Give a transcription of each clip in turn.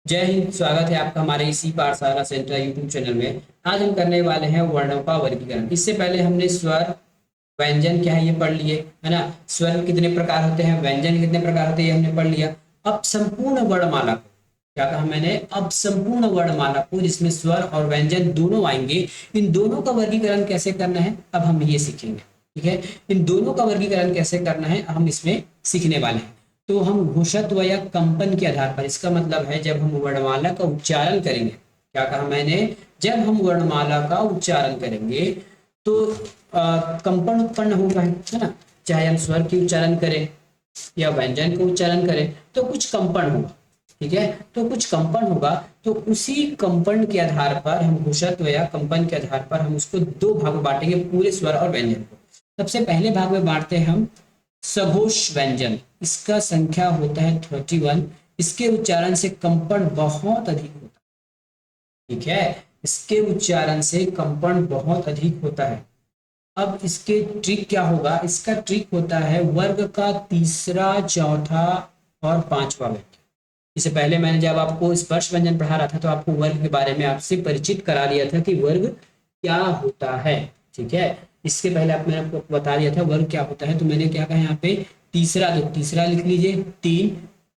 जय हिंद। स्वागत है आपका हमारे इसी पाठशाला सेंटर यूट्यूब चैनल में। आज हम करने वाले हैं वर्णों का वर्गीकरण। इससे पहले हमने स्वर व्यंजन क्या है ये पढ़ लिए, है ना। स्वर कितने प्रकार होते हैं, व्यंजन कितने प्रकार होते हैं, ये हमने पढ़ लिया। अब संपूर्ण वर्णमाला को, क्या कहा मैंने, अब संपूर्ण वर्णमाला को जिसमें स्वर और व्यंजन दोनों आएंगे, इन दोनों का वर्गीकरण कैसे करना है अब हम ये सीखेंगे। ठीक है, इन दोनों का वर्गीकरण कैसे करना है हम इसमें सीखने वाले हैं। तो हम घोषत्व या कंपन के आधार पर, इसका मतलब है जब हम वर्णमाला का उच्चारण करेंगे, क्या कहा मैंने, जब हम वर्णमाला का उच्चारण करेंगे तो कंपन उत्पन्न होगा, है ना। चाहे हम स्वर की उच्चारण करें या व्यंजन को उच्चारण करें तो कुछ कंपन होगा। ठीक है, तो कुछ कंपन होगा, तो उसी कंपन के आधार पर हम घोषत्व या कंपन के आधार पर हम उसको दो भाग में बांटेंगे, पूरे स्वर और व्यंजन को। सबसे पहले भाग में बांटते हैं हम सघोष व्यंजन। इसका संख्या होता है 31। इसके उच्चारण से कंपन बहुत अधिक होता है। ठीक है, इसके उच्चारण से कंपन बहुत अधिक होता है। अब इसके ट्रिक क्या होगा, इसका ट्रिक होता है वर्ग का तीसरा, चौथा और पांचवा व्यंजन। इससे पहले मैंने जब आपको स्पर्श व्यंजन पढ़ा रहा था तो आपको वर्ग के बारे में आपसे परिचित करा दिया था कि वर्ग क्या होता है। ठीक है, इसके पहले मैंने आपको बता दिया था वर्ग क्या होता है। तो मैंने क्या कहा यहाँ पे तीसरा, तो तीसरा लिख लीजिए, 3,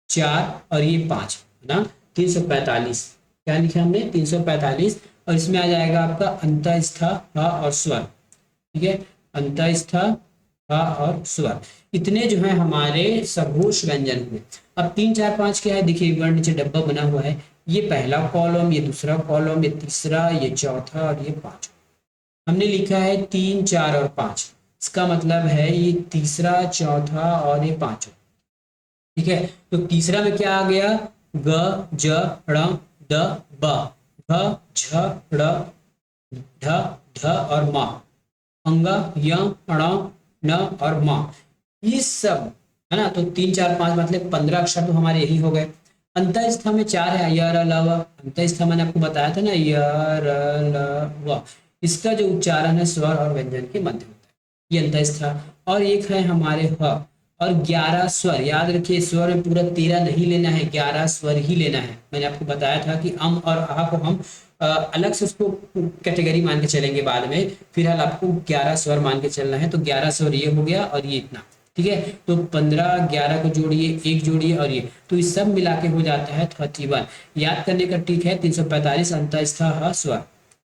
4 और ये 5, है ना। 345, क्या लिखा हमने, 345। और इसमें आ जाएगा आपका अंतःस्थ ह और स्वर। ठीक है, अंतःस्थ ह और स्वर, इतने जो है हमारे सघोष व्यंजन हुए। अब 3, 4, 5 क्या है, देखिए वर्ण नीचे डब्बा बना हुआ है। ये पहला कॉलम, ये दूसरा कॉलम, ये तीसरा, ये चौथा और ये पांचवा। हमने लिखा है 3, 4 और 5, इसका मतलब है ये तीसरा, चौथा और ये पांचवा। ठीक है, तो तीसरा में क्या आ गया, ग, ज, ड़, द, ब, भ, झ, ड़, ढ, ढ और म, अंग, य, ण, न और म, ये सब, है ना। तो 3, 4, 5 मतलब 15 अक्षर तो हमारे यही हो गए। अंतःस्थ में 4 है, य, र, ल, व। अंतःस्थ मैंने आपको बताया था ना, य, र, ल, व। इसका जो उच्चारण है स्वर और व्यंजन के मध्य होता है, ये अंतःस्थ। और एक है हमारे ह, और 11 स्वर। याद रखिए, स्वर में पूरा 13 नहीं लेना है, 11 स्वर ही लेना है। मैंने आपको बताया था कि अम और आह को हम अलग से उसको कैटेगरी मान के चलेंगे बाद में। फिलहाल आपको 11 स्वर मान के चलना है। तो 11 स्वर ये हो गया और ये इतना। ठीक है, तो 15, 11 को जोड़िए, एक जोड़िए और ये, तो इस सब मिला के हो जाता है 31। याद करने का ट्रिक है 345 अंतःस्थ ह स्वर।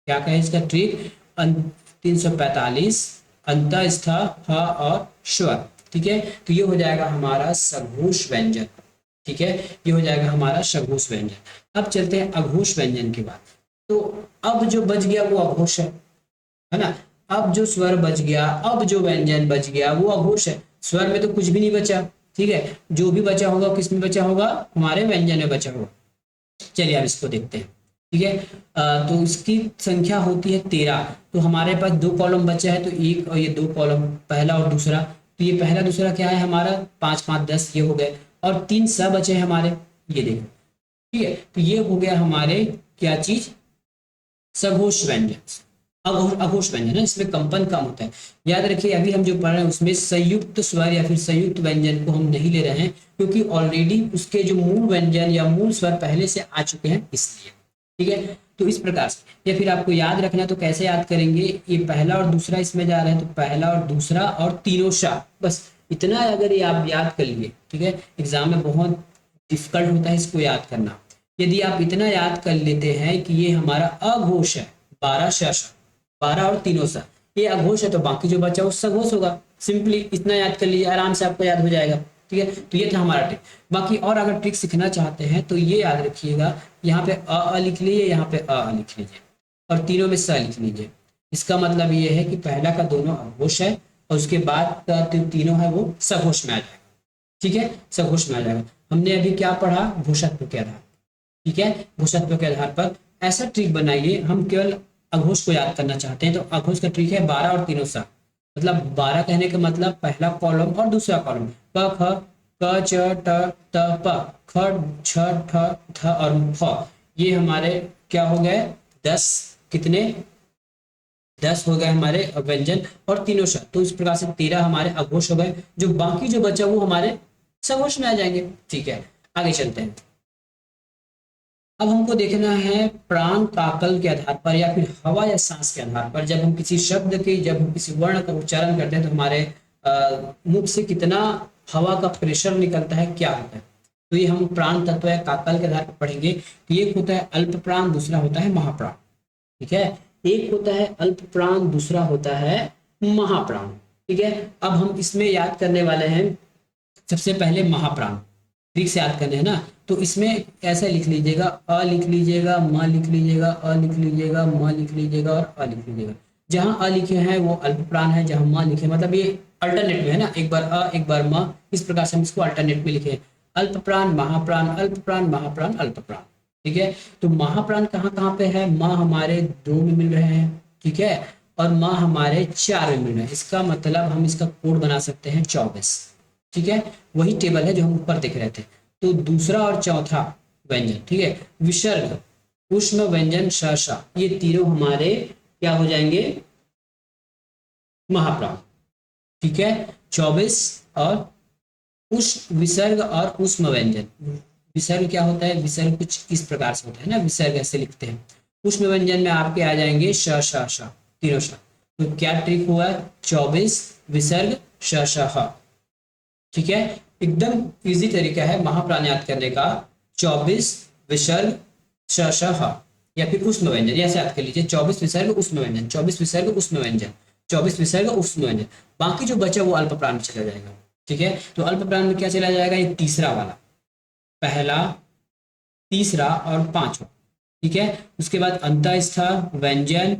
क्या कहे इसका ट्रिक, 345 अंतःस्थ ह और स्वर। ठीक है, तो ये हो जाएगा हमारा सघोष व्यंजन। ठीक है, ये हो जाएगा हमारा सघोष व्यंजन। अब चलते हैं अघोष व्यंजन की बात। तो अब जो बच गया वो अघोष है ना। अब जो स्वर बच गया, अब जो व्यंजन बच गया वो अघोष है। स्वर में तो कुछ भी नहीं बचा। ठीक है, जो भी बचा होगा किस में बचा होगा, हमारे व्यंजन में बचा होगा। चलिए अब इसको देखते हैं। ठीक है, तो इसकी संख्या होती है 13। तो हमारे पास दो कॉलम बचा है, तो एक और ये दो कॉलम, पहला और दूसरा। तो ये पहला दूसरा क्या है हमारा, 5, 5, 10 ये हो गए। और 3 सब बचे हैं हमारे, ये देखो। ठीक है, तो ये हो गया हमारे क्या चीज, सघोष व्यंजन। अघोष व्यंजन है, इसमें कंपन कम होता है। याद रखिए अभी हम जो पढ़ रहे हैं उसमें संयुक्त स्वर या फिर संयुक्त व्यंजन को हम नहीं ले रहे हैं, क्योंकि ऑलरेडी उसके जो मूल व्यंजन या मूल स्वर पहले से आ चुके हैं, इसलिए। ठीक है, तो इस प्रकार से, या फिर आपको याद रखना तो कैसे याद करेंगे, ये पहला और दूसरा इसमें जा रहे हैं, तो पहला और दूसरा और तीनों सा, बस इतना अगर ये आप याद कर लिए। ठीक है, एग्जाम में बहुत डिफिकल्ट होता है इसको याद करना। यदि आप इतना याद कर लेते हैं कि ये हमारा अघोष है, 12 श, 12 और तीनों सा, ये अघोष है, तो बाकी जो बचा वो सघोष होगा। सिंपली इतना याद कर लीजिए, आराम से आपको याद हो जाएगा। ठीक है, तो ये था हमारा ट्रिक। बाकी और अगर ट्रिक सीखना चाहते हैं तो ये याद रखिएगा, यहाँ पे अ लिख लीजिए, यहाँ पे अ लिख लीजिए और तीनों में स लिख लीजिए। इसका मतलब ये है कि पहला का दोनों अघोष है और उसके बाद का तीनों है वो सघोष में आ जाएगा। ठीक है, सघोष में आ जाएगा। हमने अभी क्या पढ़ा, घोषत्व के आधार। ठीक है, घोषत्व के आधार पर ऐसा ट्रिक बनाइए। हम केवल अघोष को याद करना चाहते हैं, तो अघोष का ट्रिक है 12 और तीनों सा। मतलब 12 कहने का मतलब पहला कॉलम और दूसरा कॉलम, क, ख, क, च, ट, त, प, ख, छ, ठ, थ और फ। ये हमारे क्या हो गए, 10, कितने, 10 हो गए हमारे व्यंजन और तीनों सा। तो इस प्रकार से 13 हमारे अघोष हो गए। जो बाकी जो बचा वो हमारे सघोष में आ जाएंगे। ठीक है, आगे चलते हैं। अब हमको देखना है प्राण काकल के आधार पर या फिर हवा या सांस के आधार पर, जब हम किसी शब्द के, जब हम किसी वर्ण का उच्चारण करते हैं तो हमारे मुख से कितना हवा का प्रेशर निकलता है, क्या होता है। तो ये हम प्राण तत्व या काकल के आधार पर पढ़ेंगे। तो एक होता है अल्प प्राण, दूसरा होता है महाप्राण। ठीक है, एक होता है अल्प प्राण, दूसरा होता है महाप्राण। ठीक है, अब हम इसमें याद करने वाले हैं सबसे पहले महाप्राण, ठीक से याद करने हैं ना। तो इसमें ऐसे लिख लीजिएगा, अ लिख लीजिएगा, म लिख लीजिएगा, अ लिख लीजिएगा, म लिख लीजिएगा और अ लिख लीजिएगा। जहां अ लिखे हैं वो अल्प प्राण है, जहां म लिखे मतलब ये अल्टरनेट में है ना, एक बार अ एक बार म, इस प्रकार से हम इसको अल्टरनेट में लिखे। अल्प प्राण महाप्राण, अल्प प्राण महाप्राण, अल्प प्राण। ठीक है, तो महाप्राण कहाँ कहाँ पे है, म हमारे 2 में मिल रहे हैं, ठीक है, और म हमारे 4 में मिल रहे हैं। इसका मतलब हम इसका कोड बना सकते हैं 24। ठीक है, वही टेबल है जो हम ऊपर देख रहे थे। तो दूसरा और चौथा व्यंजन, ठीक है, विसर्ग उष्म व्यंजन श श, ये तीनों हमारे क्या हो जाएंगे, महाप्राण। ठीक है, 24 और उष्म विसर्ग और उष्म व्यंजन। विसर्ग क्या होता है, विसर्ग कुछ इस प्रकार से होता है ना, विसर्ग ऐसे लिखते हैं। उष्म व्यंजन में आपके आ जाएंगे श श श, तीनों श। तो क्या ट्रिक हुआ, 24 विसर्ग श श ह। ठीक है, एकदम इजी तरीका है महाप्राण याद करने का। 24 विसर्ग श श ह, या फिर उष्म व्यंजन, ऐसे याद कर लीजिए, 24 विसर्ग उष्म व्यंजन, 24 विसर्ग उष्म व्यंजन, 24 विसर्ग उष्म व्यंजन। बाकी जो बचा वो अल्प प्राण में चला जाएगा। ठीक है, तो अल्प प्राण में क्या चला जाएगा, ये तीसरा वाला, पहला, तीसरा और पांचवा। ठीक है, उसके बाद अंतःस्थ व्यंजन,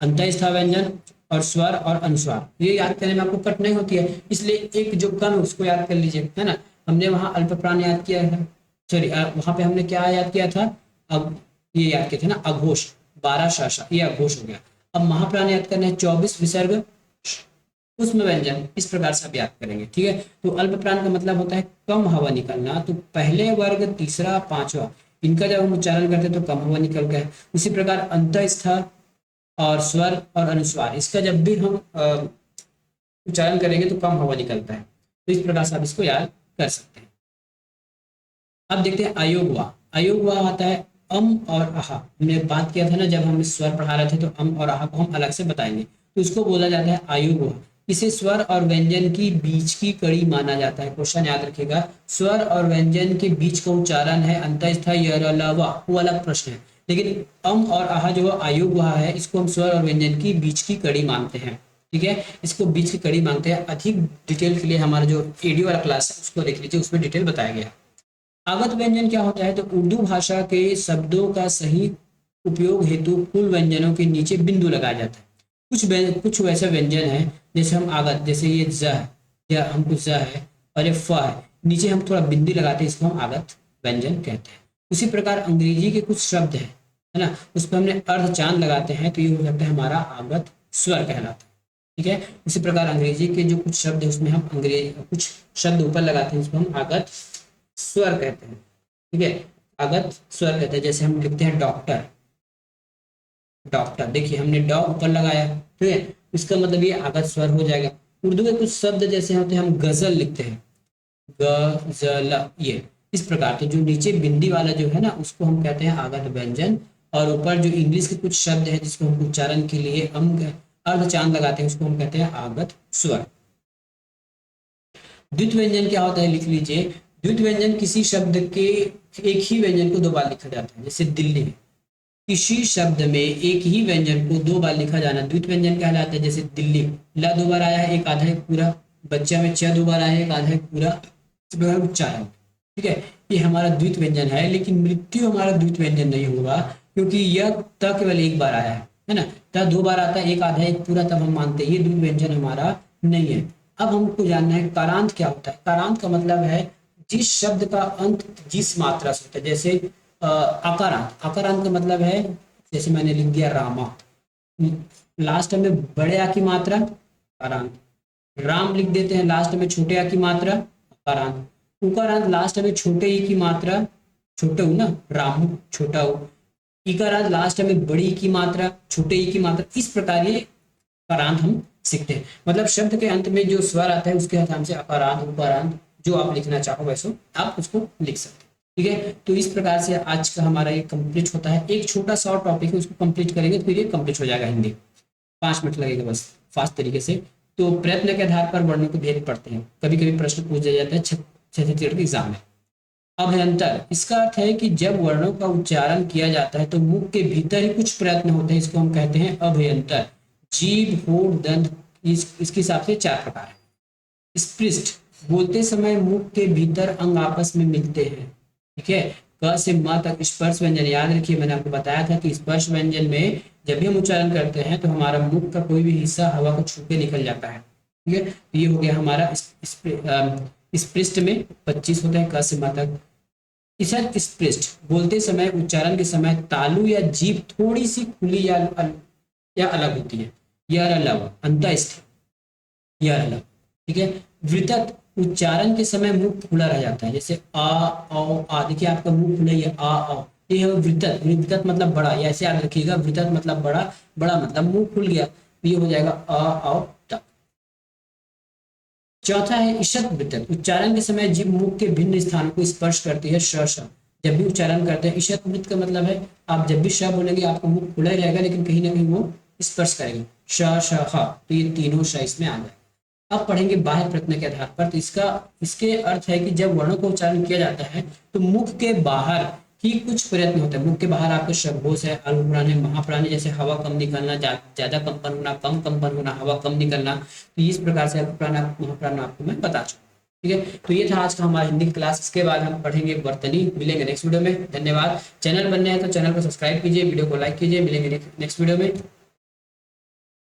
अंतःस्थ व्यंजन और स्वर और अनुस्वार, ये याद करने में आपको कठिनाई होती है, इसलिए एक जो कम है उसको याद कर लीजिए, है ना। हमने वहां अल्प प्राण याद किया है, सॉरी वहां पे हमने क्या याद किया था, अब ये याद किए थे ना अघोष, 12 शाशा, ये अघोष हो गया। अब महाप्राण याद करना है, 24 विसर्ग उष्म व्यंजन, इस प्रकार से आप याद करेंगे। ठीक है, तो अल्प प्राण का मतलब होता है कम हवा निकलना। तो पहले वर्ग, तीसरा, पांचवा, इनका जब हम उच्चारण करते हैं तो कम हवा निकल गया है। उसी प्रकार अंतःस्थ और स्वर और अनुस्वार, इसका जब भी हम उच्चारण करेंगे तो कम हवा निकलता है। तो इस प्रकार से आप इसको याद कर सकते हैं। अब देखते हैं अयोग वा। अयोग वा आता है अम और आहा। हमने बात किया था ना जब हम स्वर पढ़ा रहे थे, तो अम और आहा को हम अलग से बताएंगे। तो इसको बोला जाता है अयोग वा। इसे स्वर और व्यंजन की बीच की कड़ी माना जाता है। क्वेश्चन याद रखिएगा, स्वर और व्यंजन के बीच का उच्चारण है अंतःस्थ य र ल व, वो अलग प्रश्न है। लेकिन अम और आहा जो अयोग वा है, इसको हम स्वर और व्यंजन की बीच की कड़ी मानते हैं। ठीक है, इसको बीच की कड़ी मानते हैं। अधिक डिटेल के लिए हमारा जो एडियो वाला क्लास है उसको देख लीजिए, उसमें डिटेल बताया गया है। आगत व्यंजन क्या होता है, तो उर्दू भाषा के शब्दों का सही उपयोग हेतु कुल व्यंजनों के नीचे बिंदु लगाया जाता है। कुछ वैसे व्यंजन है, जैसे हम आगत, जैसे ये ज है, या हमको ज है, और ये फ है, नीचे हम थोड़ा बिंदु लगाते हैं, इसको हम आगत व्यंजन कहते हैं। उसी प्रकार अंग्रेजी के कुछ शब्द है ना, उस पर हमने अर्ध चांद लगाते हैं, तो ये हो सकता है हमारा आगत स्वर कहलाता है। ठीक है, उसी प्रकार अंग्रेजी के जो कुछ शब्द है उसमें हम अंग्रेजी कुछ शब्द ऊपर लगाते हैं, उसको हम आगत स्वर कहते हैं। ठीक है, आगत स्वर कहते हैं। जैसे हम लिखते हैं डॉक्टर, डॉक्टर, देखिए हमने डॉ ऊपर लगाया, ठीक है, इसका मतलब ये आगत स्वर हो जाएगा। उर्दू के कुछ शब्द जैसे होते हैं, हम गजल लिखते हैं, गजल, ये इस प्रकार के जो नीचे बिंदी वाला जो है ना, उसको हम कहते हैं आगत व्यंजन। और ऊपर जो इंग्लिश के कुछ शब्द है जिसको हम उच्चारण के लिए हम अर्ध चांद लगाते हैं, उसको हम कहते हैं आगत स्वर। द्वित व्यंजन क्या होता है, लिख लीजिए। द्वित व्यंजन किसी शब्द के एक ही व्यंजन को 2 बार लिखा जाता है, जैसे दिल्ली है, किसी शब्द में एक ही व्यंजन को 2 बार लिखा जाना द्वित व्यंजन कहलाता है। जैसे दिल्ली, ला 2 बार आया है, एक आधा एक पूरा। बच्चा में च 2 बार आया है, एक आधा एक पूरा, उच्चारण। ठीक है, ये हमारा द्वित व्यंजन है। लेकिन मृत्यु हमारा द्वित व्यंजन नहीं होगा, क्योंकि यह त केवल एक बार आया है ना, त 2 बार आता है, एक आधा एक पूरा, तब हम मानते हैं ये द्वित व्यंजन हमारा नहीं है। अब हमको जानना है कारांत क्या होता है। कारांत का मतलब है जिस शब्द का अंत जिस मात्रा से होता है। जैसे अकारांत, अकारांत का मतलब है, जैसे मैंने लिख दिया रामा, लास्ट में बड़े आ की मात्रा अकारांत। राम लिख देते हैं, लास्ट में छोटे आ की मात्रा अकारांत। उकारांत, लास्ट में छोटे ई की मात्रा, छोटे हूँ ना, रामू छोटा हूँ। इकारांत, लास्ट में बड़ी की मात्रा, छोटे ई की मात्रा। इस प्रकार ये अकारांत हम सीखते हैं। मतलब शब्द के अंत में जो स्वर आता है उसके हिसाब से अकारांत, उकारांत, जो आप लिखना चाहो वैसे आप उसको लिख सकते हैं। ठीक है। तो इस प्रकार से आज का हमारा ये कंप्लीट होता है। एक छोटा सा और टॉपिक है, उसको कंप्लीट करेंगे तो फिर ये कंप्लीट हो जाएगा हिंदी। 5 मिनट लगेगा बस फास्ट तरीके से। तो प्रयत्न के आधार पर वर्णों को भेद पड़ते हैं, कभी कभी प्रश्न पूछ दिया जाता है छत्तीसगढ़ के एग्जाम में। अभ्यंतर, इसका अर्थ है कि जब वर्णों का उच्चारण किया जाता है तो मुख के भीतर ही कुछ प्रयत्न होते हैं, इसको हम कहते हैं अभ्यंतर। जीभ, होठ, दंत, इसके हिसाब से 4 प्रकार है। स्पृष्ट, बोलते समय मुख के भीतर अंग आपस में मिलते हैं, ठीक है। क से म तक स्पर्श व्यंजन, याद रखिए मैंने आपको बताया था कि स्पर्श व्यंजन में जब भी हम उच्चारण करते हैं तो हमारा मुख का कोई भी हिस्सा हवा को छू के निकल जाता है, ठीक है। तो ये हो गया हमारा स्पृष्ट में 25 होता है क से म तक। ईषद स्पृष्ट, बोलते समय उच्चारण के समय तालु या जीभ थोड़ी सी खुली या अलग होती है, यह अलग अंतःस्थ, यह अलग, ठीक है। वृत्त, उच्चारण के समय मुख खुला रह जाता है, जैसे आ औ आ, देखिए आपका मुख खुला है आ औ, ये है वृत्त। वृत्त मतलब बड़ा, या ऐसे याद रखिएगा वृत्त मतलब बड़ा, बड़ा मतलब मुंह खुल गया, तो ये हो जाएगा अ औ त। चौथा है ईषद वृत्त, उच्चारण के समय जीभ मुख के भिन्न स्थानों को स्पर्श करती है श श। जब भी उच्चारण करते हैं, ईषद वृत्त का मतलब है आप जब भी श बोलेंगे आपका मुख खुला ही रहेगा लेकिन कहीं ना कहीं वो स्पर्श करेगा, श श ह, तो ये तीनों श इसमें आ गए। अब पढ़ेंगे बाह्य प्रयत्न के आधार पर। तो इसके अर्थ है कि जब वर्णों का उच्चारण किया जाता है तो मुख के बाहर ही कुछ प्रयत्न होता है। मुख के बाहर आपके शब्दों है, अल्पप्राण है, महाप्राण है, जैसे हवा कम निकलना, ज्यादा कंपन होना, कम कंपन होना, हवा कम निकलना। तो इस प्रकार से अल्पप्राण महाप्राण आपको मैं बता चुका, ठीक है। तो ये था आज का हमारा हिंदी क्लास। इसके बाद हम पढ़ेंगे वर्तनी। मिलेंगे नेक्स्ट वीडियो में। धन्यवाद। चैनल बनने हैं तो चैनल को सब्सक्राइब कीजिए, वीडियो को लाइक कीजिए। मिलेंगे नेक्स्ट वीडियो में।